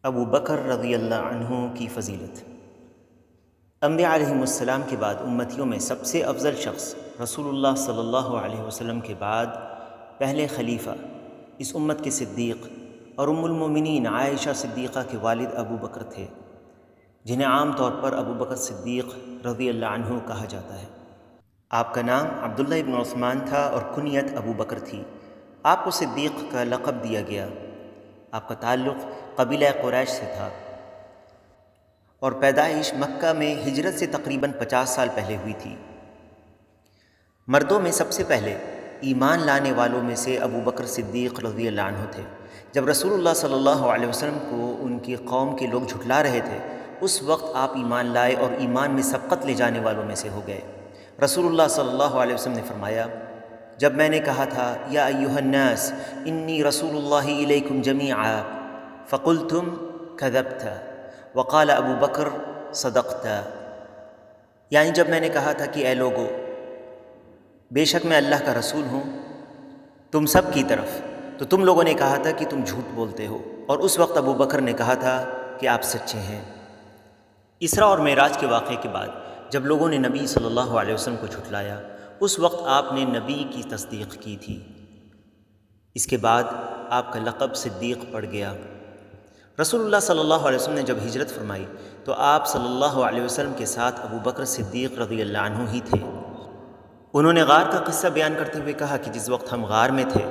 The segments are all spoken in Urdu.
ابو بکر رضی اللہ عنہ کی فضیلت۔ انبیاء علیہم السلام کے بعد امتیوں میں سب سے افضل شخص رسول اللہ صلی اللہ علیہ وسلم کے بعد پہلے خلیفہ اس امت کے صدیق اور ام المومنین عائشہ صدیقہ کے والد ابو بکر تھے، جنہیں عام طور پر ابو بکر صدیق رضی اللہ عنہ کہا جاتا ہے۔ آپ کا نام عبداللہ ابن عثمان تھا اور کنیت ابو بکر تھی۔ آپ کو صدیق کا لقب دیا گیا۔ آپ کا تعلق قبیلہ قریش سے تھا اور پیدائش مکہ میں ہجرت سے تقریباً 50 سال پہلے ہوئی تھی۔ مردوں میں سب سے پہلے ایمان لانے والوں میں سے ابو بکر صدیق رضی اللہ عنہ تھے۔ جب رسول اللہ صلی اللہ علیہ وسلم کو ان کی قوم کے لوگ جھٹلا رہے تھے، اس وقت آپ ایمان لائے اور ایمان میں سبقت لے جانے والوں میں سے ہو گئے۔ رسول اللہ صلی اللہ علیہ وسلم نے فرمایا، جب میں نے کہا تھا یا ایھا الناس انی رسول اللہ الیکم جمیعا فقلتم کذبت وقال ابو بکر صدقت، یعنی جب میں نے کہا تھا کہ اے لوگو، بے شک میں اللہ کا رسول ہوں تم سب کی طرف، تو تم لوگوں نے کہا تھا کہ تم جھوٹ بولتے ہو، اور اس وقت ابو بکر نے کہا تھا کہ آپ سچے ہیں۔ اسراء اور معراج کے واقعے کے بعد جب لوگوں نے نبی صلی اللہ علیہ وسلم کو جھٹلایا، اس وقت آپ نے نبی کی تصدیق کی تھی۔ اس کے بعد آپ کا لقب صدیق پڑ گیا۔ رسول اللہ صلی اللہ علیہ وسلم نے جب ہجرت فرمائی تو آپ صلی اللہ علیہ وسلم کے ساتھ ابو بکر صدیق رضی اللہ عنہ ہی تھے۔ انہوں نے غار کا قصہ بیان کرتے ہوئے کہا کہ جس وقت ہم غار میں تھے،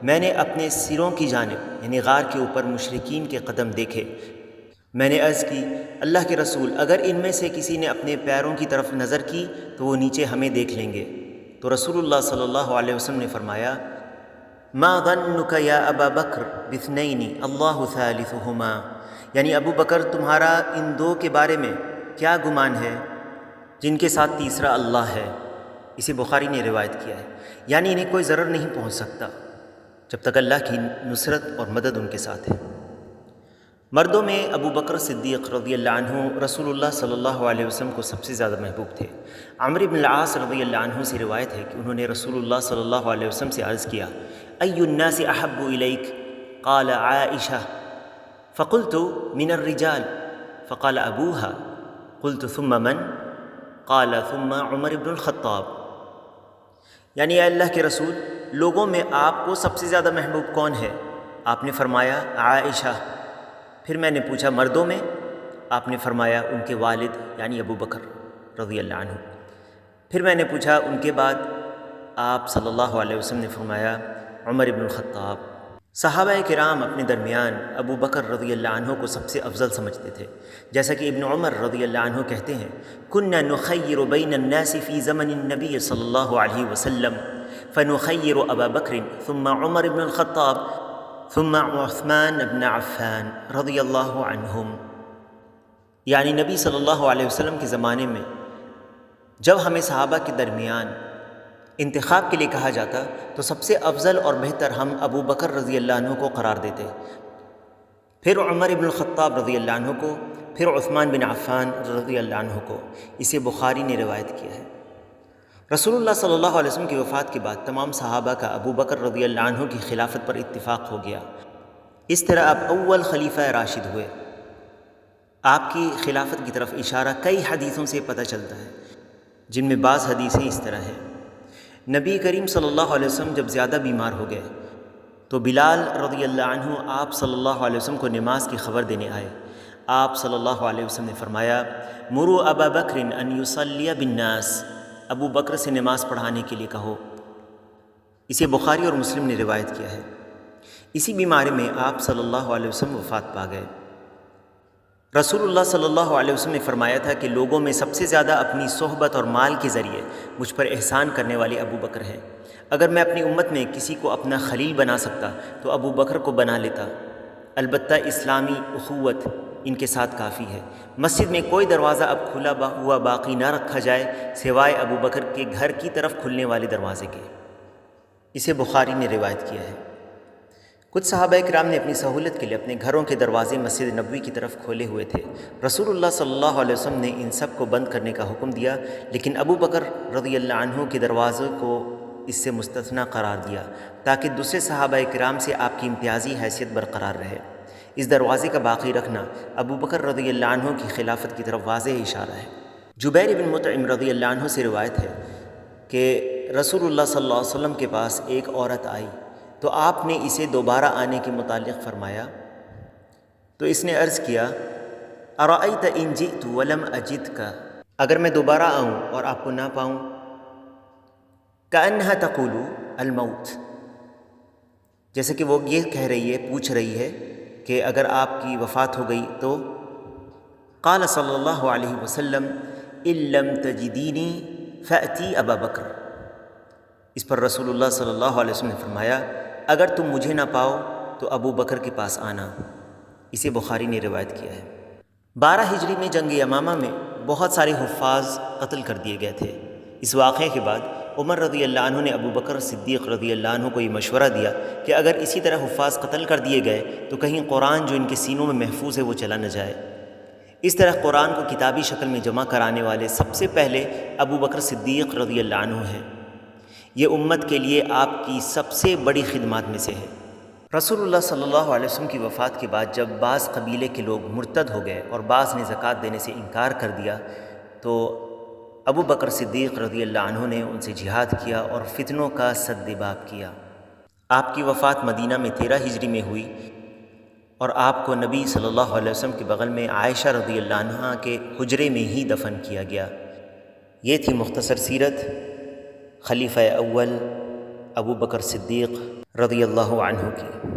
میں نے اپنے سروں کی جانب یعنی غار کے اوپر مشرکین کے قدم دیکھے۔ میں نے عرض کی، اللہ کے رسول، اگر ان میں سے کسی نے اپنے پیروں کی طرف نظر کی تو وہ نیچے ہمیں دیکھ لیں گے۔ تو رسول اللہ صلی اللہ علیہ وسلم نے فرمایا، ما ظنک یا ابا بکر باثنین اللہ ثالثہما، یعنی ابو بکر تمہارا ان دو کے بارے میں کیا گمان ہے جن کے ساتھ تیسرا اللہ ہے۔ اسے بخاری نے روایت کیا ہے، یعنی انہیں کوئی ضرر نہیں پہنچ سکتا جب تک اللہ کی نصرت اور مدد ان کے ساتھ ہے۔ مردوں میں ابو بکر صدیق رضی اللہ عنہ رسول اللہ صلی اللہ علیہ وسلم کو سب سے زیادہ محبوب تھے۔ عمرو بن العاص رضی اللہ عنہ سے روایت ہے کہ انہوں نے رسول اللہ صلی اللہ علیہ وسلم سے عرض کیا، ای الناس احب الیک؟ قال عائشہ، فقلت من الرجال، فقال ابوها، قلت ثم من؟ قال ثم عمر بن الخطاب، یعنی اے اللہ کے رسول، لوگوں میں آپ کو سب سے زیادہ محبوب کون ہے؟ آپ نے فرمایا عائشہ۔ پھر میں نے پوچھا مردوں میں؟ آپ نے فرمایا ان کے والد یعنی ابو بکر رضی اللہ عنہ۔ پھر میں نے پوچھا ان کے بعد؟ آپ صلی اللہ علیہ وسلم نے فرمایا عمر بن الخطاب۔ صحابہ کرام اپنے درمیان ابو بکر رضی اللہ عنہ کو سب سے افضل سمجھتے تھے، جیسا کہ ابن عمر رضی اللہ عنہ کہتے ہیں، كنا نخیر بین الناس فی زمن النبی صلی اللہ علیہ وسلم فنخیر ابا بکر ثم عمر بن الخطاب ثم عثمان بن عفان رضی اللہ عنہم، یعنی نبی صلی اللہ علیہ وسلم کے زمانے میں جب ہمیں صحابہ کے درمیان انتخاب کے لیے کہا جاتا تو سب سے افضل اور بہتر ہم ابو بکر رضی اللہ عنہ کو قرار دیتے، پھر عمر بن الخطاب رضی اللہ عنہ کو، پھر عثمان بن عفان رضی اللہ عنہ کو۔ اسے بخاری نے روایت کیا ہے۔ رسول اللہ صلی اللہ علیہ وسلم کی وفات کے بعد تمام صحابہ کا ابو بکر رضی اللہ عنہ کی خلافت پر اتفاق ہو گیا۔ اس طرح آپ اول خلیفہ راشد ہوئے۔ آپ کی خلافت کی طرف اشارہ کئی حدیثوں سے پتہ چلتا ہے، جن میں بعض حدیثیں اس طرح ہیں۔ نبی کریم صلی اللہ علیہ وسلم جب زیادہ بیمار ہو گئے تو بلال رضی اللہ عنہ آپ صلی اللہ علیہ وسلم کو نماز کی خبر دینے آئے۔ آپ صلی اللہ علیہ وسلم نے فرمایا، مروا ابا بکر ان یصلی بالناس، ابو بکر سے نماز پڑھانے کے لیے کہو۔ اسے بخاری اور مسلم نے روایت کیا ہے۔ اسی بیماری میں آپ صلی اللہ علیہ وسلم وفات پا گئے۔ رسول اللہ صلی اللہ علیہ وسلم نے فرمایا تھا کہ لوگوں میں سب سے زیادہ اپنی صحبت اور مال کے ذریعے مجھ پر احسان کرنے والے ابو بکر ہیں۔ اگر میں اپنی امت میں کسی کو اپنا خلیل بنا سکتا تو ابو بکر کو بنا لیتا، البتہ اسلامی اخوت ان کے ساتھ کافی ہے۔ مسجد میں کوئی دروازہ اب کھلا ہوا باقی نہ رکھا جائے سوائے ابو بکر کے گھر کی طرف کھلنے والے دروازے کے۔ اسے بخاری نے روایت کیا ہے۔ کچھ صحابہ کرام نے اپنی سہولت کے لیے اپنے گھروں کے دروازے مسجد نبوی کی طرف کھولے ہوئے تھے۔ رسول اللہ صلی اللہ علیہ وسلم نے ان سب کو بند کرنے کا حکم دیا، لیکن ابو بکر رضی اللہ عنہ کے دروازے کو اس سے مستثنی قرار دیا تاکہ دوسرے صحابہ کرام سے آپ کی امتیازی حیثیت برقرار رہے۔ اس دروازے کا باقی رکھنا ابو بکر رضی اللہ عنہ کی خلافت کی طرف واضح اشارہ ہے۔ جبیر بن مطعم رضی اللہ عنہ سے روایت ہے کہ رسول اللہ صلی اللہ علیہ وسلم کے پاس ایک عورت آئی تو آپ نے اسے دوبارہ آنے کے متعلق فرمایا، تو اس نے عرض کیا ارأیت ان جئت ولم اجدک، اگر میں دوبارہ آؤں اور آپ کو نہ پاؤں، کأنہا تقول الموت، جیسے کہ وہ یہ کہہ رہی ہے، پوچھ رہی ہے کہ اگر آپ کی وفات ہو گئی تو قال صلی اللہ علیہ وسلم ان لم تجدینی فأتی ابا بکر، اس پر رسول اللہ صلی اللہ علیہ وسلم نے فرمایا اگر تم مجھے نہ پاؤ تو ابو بکر کے پاس آنا۔ اسے بخاری نے روایت کیا ہے۔ 12 ہجری میں جنگ یمامہ میں بہت سارے حفاظ قتل کر دیے گئے تھے۔ اس واقعے کے بعد عمر رضی اللہ عنہ نے ابو بکر صدیق رضی اللہ عنہ کو یہ مشورہ دیا کہ اگر اسی طرح حفاظ قتل کر دیے گئے تو کہیں قرآن جو ان کے سینوں میں محفوظ ہے وہ چلا نہ جائے۔ اس طرح قرآن کو کتابی شکل میں جمع کرانے والے سب سے پہلے ابو بکر صدیق رضی اللہ عنہ ہیں۔ یہ امت کے لیے آپ کی سب سے بڑی خدمات میں سے ہے۔ رسول اللہ صلی اللہ علیہ وسلم کی وفات کے بعد جب بعض قبیلے کے لوگ مرتد ہو گئے اور بعض نے زکوٰۃ دینے سے انکار کر دیا تو ابو بکر صدیق رضی اللہ عنہ نے ان سے جہاد کیا اور فتنوں کا سد باب کیا۔ آپ کی وفات مدینہ میں 13 ہجری میں ہوئی اور آپ کو نبی صلی اللہ علیہ وسلم کے بغل میں عائشہ رضی اللہ عنہا کے حجرے میں ہی دفن کیا گیا۔ یہ تھی مختصر سیرت خلیفہ اول ابو بکر صدیق رضی اللہ عنہ کی۔